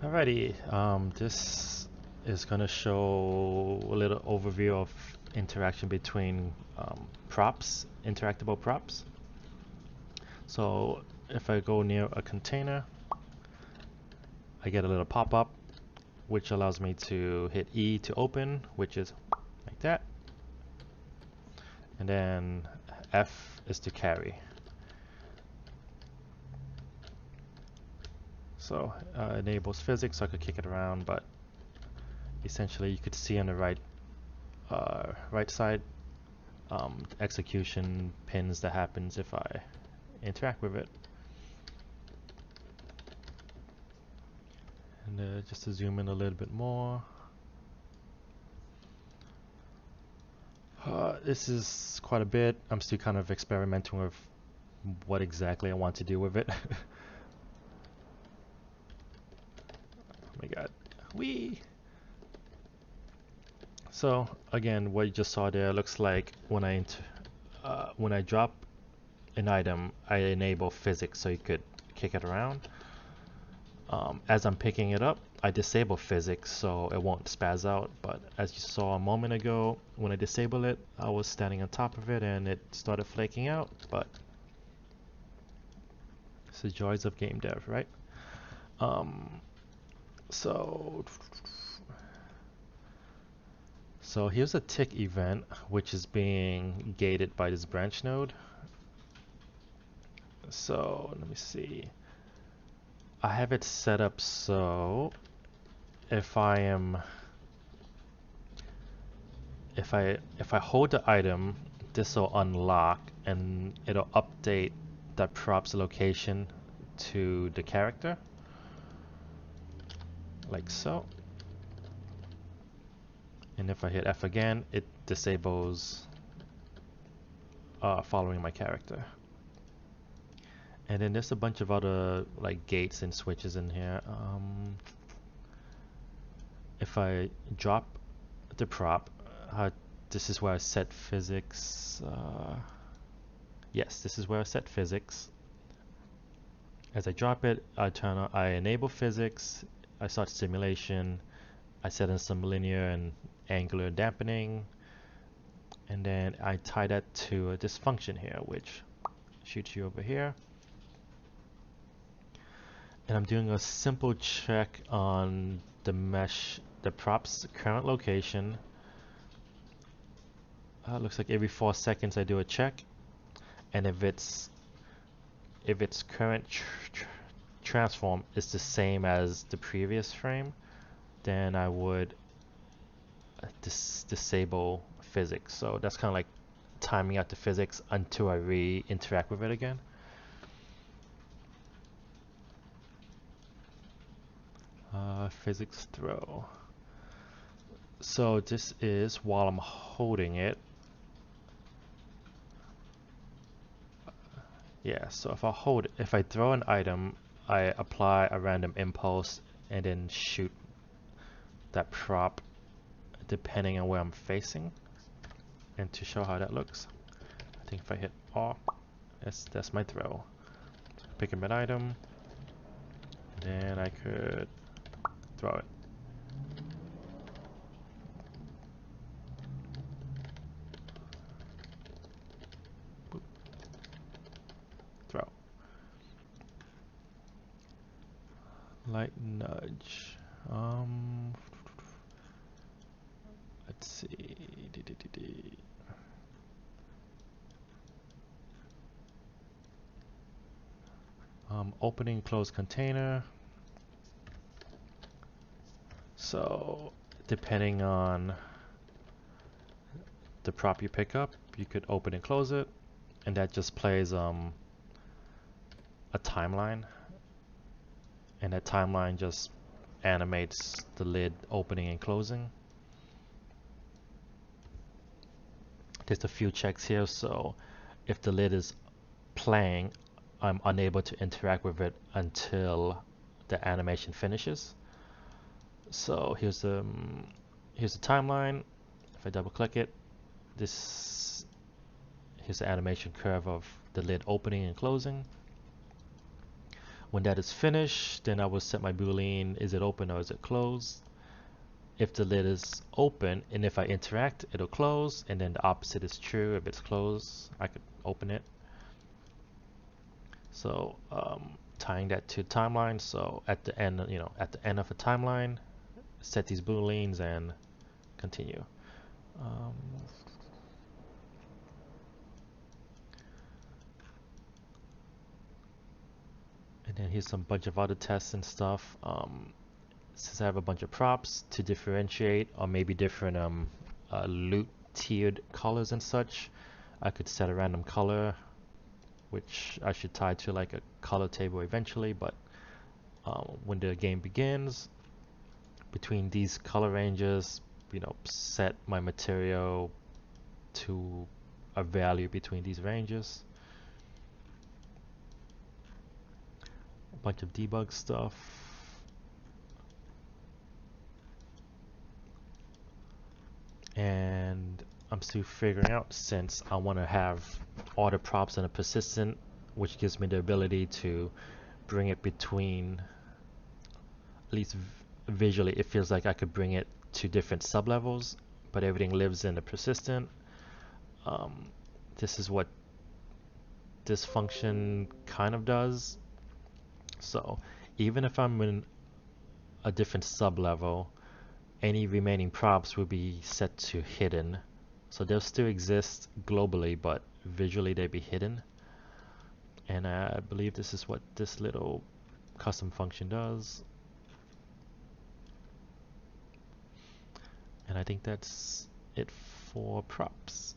Alrighty, this is going to show a little overview of interaction between props, interactable props. So if I go near a container, I get a little pop-up which allows me to hit E to open, which is like that, and then F is to carry. So enables physics, so I could kick it around, but essentially you could see on the right side execution pins that happens if I interact with it. And just to zoom in a little bit more, this is quite a bit. I'm still kind of experimenting with what exactly I want to do with it. Oh my god. Whee! So again, what you just saw there looks like when I drop an item, I enable physics so you could kick it around. As I'm picking it up, I disable physics so it won't spaz out, but as you saw a moment ago, when I disable it, I was standing on top of it and it started flaking out, but it's the joys of game dev, right? So here's a tick event which is being gated by this branch node. So let me see. I have it set up so if I hold the item, this will unlock and it'll update that prop's location to the character, like so. And if I hit F again, it disables following my character. And then there's a bunch of other like gates and switches in here. If I drop the prop, this is where I set physics. Yes, this is where I set physics. As I drop it, I enable physics, I start simulation, I set in some linear and angular dampening, and then I tie that to this function here, which shoots you over here. And I'm doing a simple check on the mesh, the prop's current location. Looks like every 4 seconds I do a check, and if its current transform is the same as the previous frame, then I would disable physics. So that's kind of like timing out the physics until I interact with it again. Physics throw. So this is while I'm holding it. Yeah, so if I throw an item, I apply a random impulse and then shoot that prop depending on where I'm facing. And to show how that looks, I think if I hit R, that's my throw. So pick up an item, then I could throw it. Boop. Throw. Light nudge. Let's see. Opening close container. So depending on the prop you pick up, you could open and close it, and that just plays a timeline, and that timeline just animates the lid opening and closing. There's a few checks here, so if the lid is playing, I'm unable to interact with it until the animation finishes. So here's the timeline. If I double click it, here's the animation curve of the lid opening and closing. When that is finished, then I will set my boolean, is it open or is it closed? If the lid is open and if I interact, it'll close, and then the opposite is true. If it's closed, I could open it. So tying that to timeline. So at the end, at the end of a timeline, set these booleans and continue. And then here's some bunch of other tests and stuff. Since I have a bunch of props to differentiate, or maybe different loot tiered colors and such, I could set a random color, which I should tie to like a color table eventually. But when the game begins, between these color ranges, set my material to a value between these ranges. A bunch of debug stuff. And I'm still figuring out, since I want to have all the props in a persistent, which gives me the ability to bring it between, at least visually, it feels like I could bring it to different sublevels, but everything lives in the persistent. This is what this function kind of does. So even if I'm in a different sublevel, any remaining props will be set to hidden. So they'll still exist globally, but visually they'll be hidden. And I believe this is what this little custom function does. And I think that's it for props.